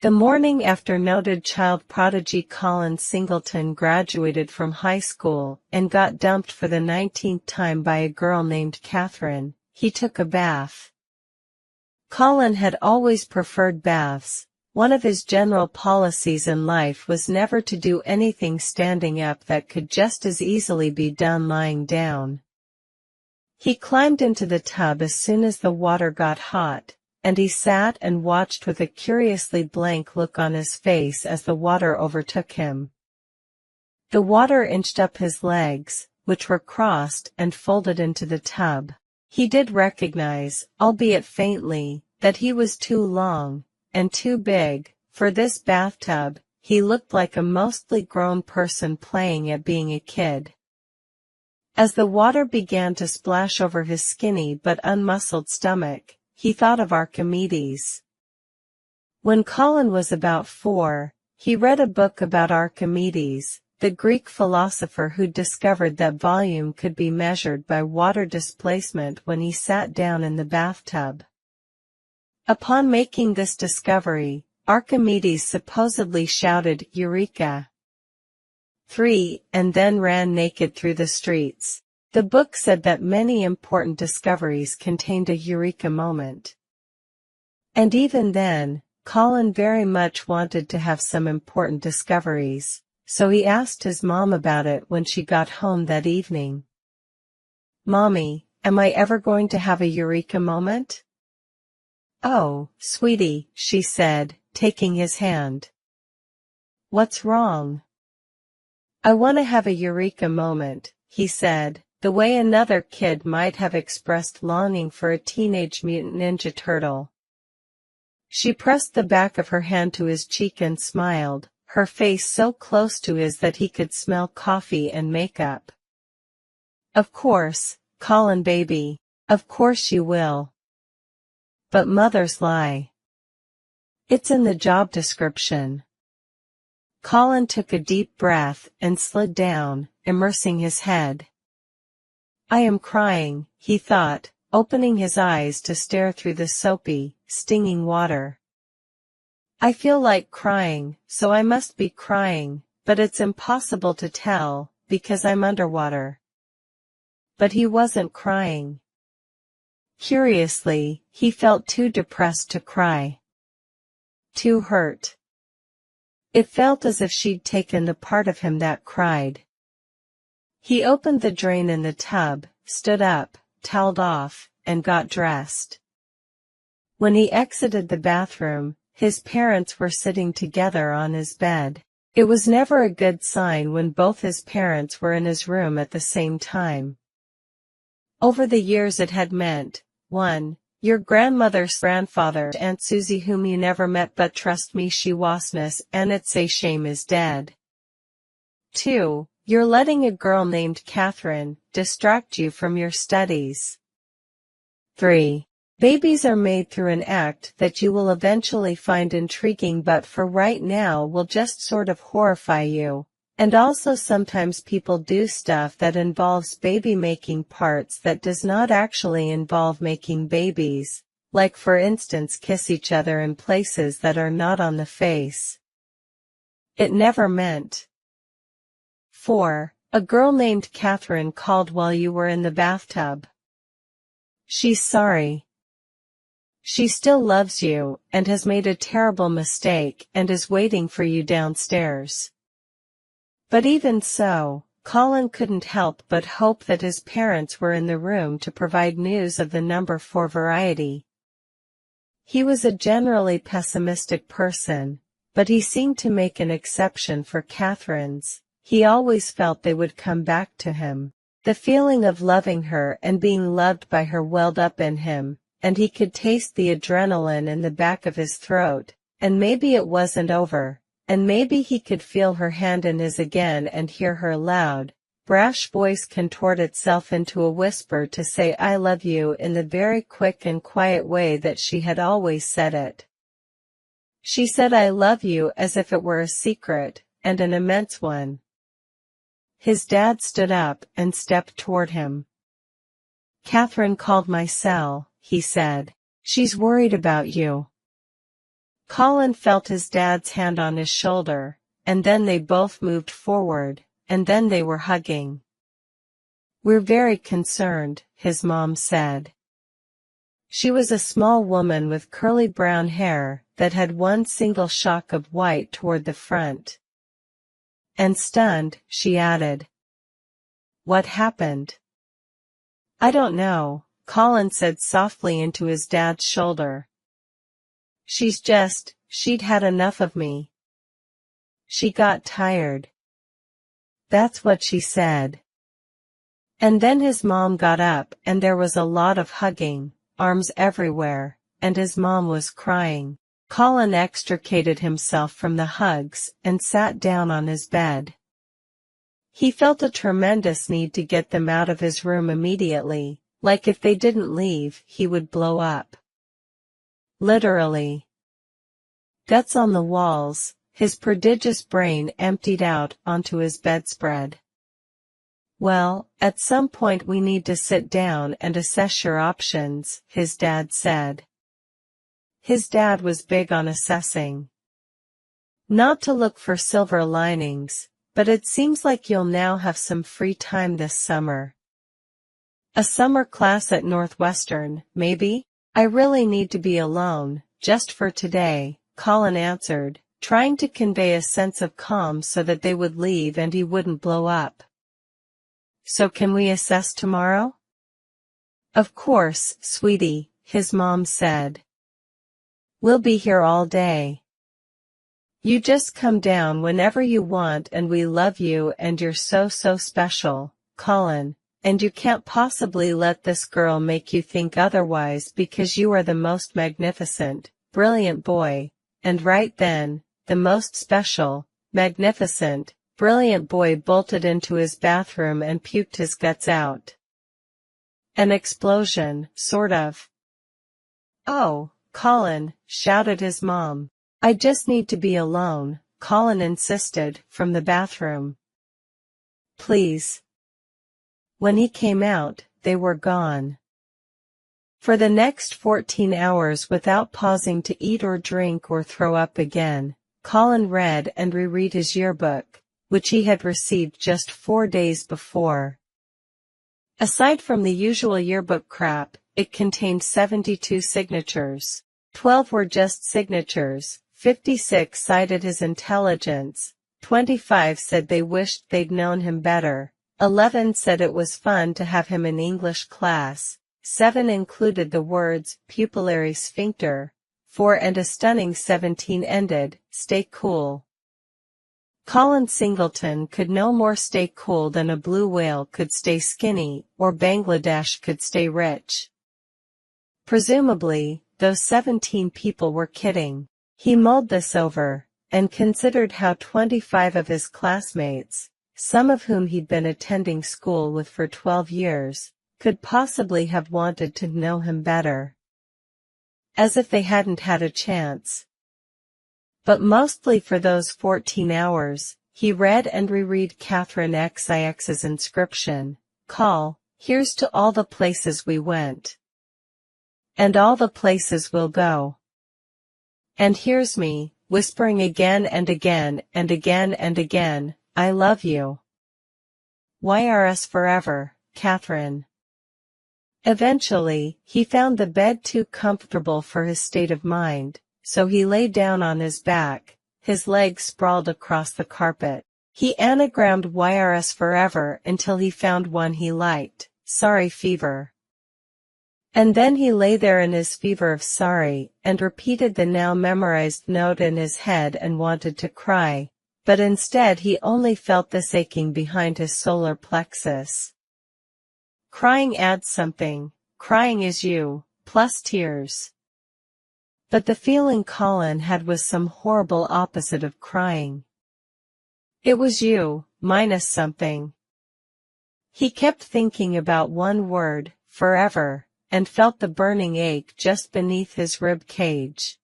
The morning after noted child prodigy Colin Singleton graduated from high school and got dumped for the 19th time by a girl named Catherine, he took a bath. Colin had always preferred baths. One of his general policies in life was never to do anything standing up that could just as easily be done lying down. He climbed into the tub as soon as the water got hot, and he sat and watched with a curiously blank look on his face as the water overtook him. The water inched up his legs, which were crossed and folded into the tub. He did recognize, albeit faintly, that he was too long and too big for this bathtub. He looked like a mostly grown person playing at being a kid. As the water began to splash over his skinny but unmuscled stomach, he thought of Archimedes. When Colin was about 4, he read a book about Archimedes, the Greek philosopher who discovered that volume could be measured by water displacement when he sat down in the bathtub. Upon making this discovery, Archimedes supposedly shouted, "Eureka!" and then ran naked through the streets. The book said that many important discoveries contained a eureka moment. And even then, Colin very much wanted to have some important discoveries, so he asked his mom about it when she got home that evening. "Mommy, am I ever going to have a eureka moment?" "Oh, sweetie," she said, taking his hand. "What's wrong?" "I want to have a eureka moment," he said, the way another kid might have expressed longing for a Teenage Mutant Ninja Turtle. She pressed the back of her hand to his cheek and smiled, her face so close to his that he could smell coffee and makeup. "Of course, Colin baby, of course you will. But mothers lie. It's in the job description." Colin took a deep breath and slid down, immersing his head. "I am crying," he thought, opening his eyes to stare through the soapy, stinging water. "I feel like crying, so I must be crying, but it's impossible to tell, because I'm underwater." But he wasn't crying. Curiously, he felt too depressed to cry. Too hurt. It felt as if she'd taken the part of him that cried. He opened the drain in the tub, stood up, toweled off, and got dressed. When he exited the bathroom, his parents were sitting together on his bed. It was never a good sign when both his parents were in his room at the same time. Over the years it had meant, 1. Your grandmother's grandfather, Aunt Susie, whom you never met, but trust me, she wasn't, and it's a shame, is dead. 2. You're letting a girl named Catherine distract you from your studies. 3. Babies are made through an act that you will eventually find intriguing but for right now will just sort of horrify you. And also sometimes people do stuff that involves baby making parts that does not actually involve making babies, like for instance kiss each other in places that are not on the face. It never meant. 4. A girl named Catherine called while you were in the bathtub. She's sorry. She still loves you, and has made a terrible mistake and is waiting for you downstairs. But even so, Colin couldn't help but hope that his parents were in the room to provide news of the number 4 variety. He was a generally pessimistic person, but he seemed to make an exception for Catherine's. He always felt they would come back to him. The feeling of loving her and being loved by her welled up in him, and he could taste the adrenaline in the back of his throat, and maybe it wasn't over. And maybe he could feel her hand in his again and hear her loud, brash voice contort itself into a whisper to say "I love you" in the very quick and quiet way that she had always said it. She said "I love you" as if it were a secret, and an immense one. His dad stood up and stepped toward him. "Catherine called my cell," he said. "She's worried about you." Colin felt his dad's hand on his shoulder, and then they both moved forward, and then they were hugging. "We're very concerned," his mom said. She was a small woman with curly brown hair that had one single shock of white toward the front. "And stunned," she added. "What happened?" "I don't know," Colin said softly into his dad's shoulder. She'd had enough of me. She got tired." That's what she said. And then his mom got up and there was a lot of hugging, arms everywhere, and his mom was crying. Colin extricated himself from the hugs and sat down on his bed. He felt a tremendous need to get them out of his room immediately, like if they didn't leave, he would blow up. Literally. Guts on the walls, his prodigious brain emptied out onto his bedspread. "Well, at some point we need to sit down and assess your options," his dad said. His dad was big on assessing. "Not to look for silver linings, but it seems like you'll now have some free time this summer. A summer class at Northwestern, maybe? I really need to be alone, just for today," Colin answered, trying to convey a sense of calm so that they would leave and he wouldn't blow up. "So can we assess tomorrow?" "Of course, sweetie," his mom said. "We'll be here all day. You just come down whenever you want and we love you and you're so special, Colin, and you can't possibly let this girl make you think otherwise because you are the most magnificent, brilliant boy," and right then, the most special, magnificent, brilliant boy bolted into his bathroom and puked his guts out. An explosion, sort of. "Oh, Colin," shouted his mom. "I just need to be alone," Colin insisted, from the bathroom. "Please." When he came out, they were gone. For the next 14 hours without pausing to eat or drink or throw up again, Colin read and reread his yearbook, which he had received just 4 days before. Aside from the usual yearbook crap, it contained 72 signatures. 12 were just signatures, 56 cited his intelligence, 25 said they wished they'd known him better, 11 said it was fun to have him in English class, 7 included the words pupillary sphincter, 4 and a stunning 17 ended, "Stay cool." Colin Singleton could no more stay cool than a blue whale could stay skinny, or Bangladesh could stay rich. Presumably, those 17 people were kidding. He mulled this over, and considered how 25 of his classmates, some of whom he'd been attending school with for 12 years, could possibly have wanted to know him better. As if they hadn't had a chance. But mostly for those 14 hours, he read and reread Catherine XIX's inscription, "Call, here's to all the places we went. And all the places we'll go. And here's me, whispering again and again and again and again, I love you. YRS forever, Catherine." Eventually, he found the bed too comfortable for his state of mind, so he lay down on his back, his legs sprawled across the carpet. He anagrammed YRS forever until he found one he liked, Sorry Fever. And then he lay there in his fever of sorry, and repeated the now memorized note in his head and wanted to cry, but instead he only felt this aching behind his solar plexus. Crying adds something, crying is you, plus tears. But the feeling Colin had was some horrible opposite of crying. It was you, minus something. He kept thinking about one word, forever, and felt the burning ache just beneath his rib cage.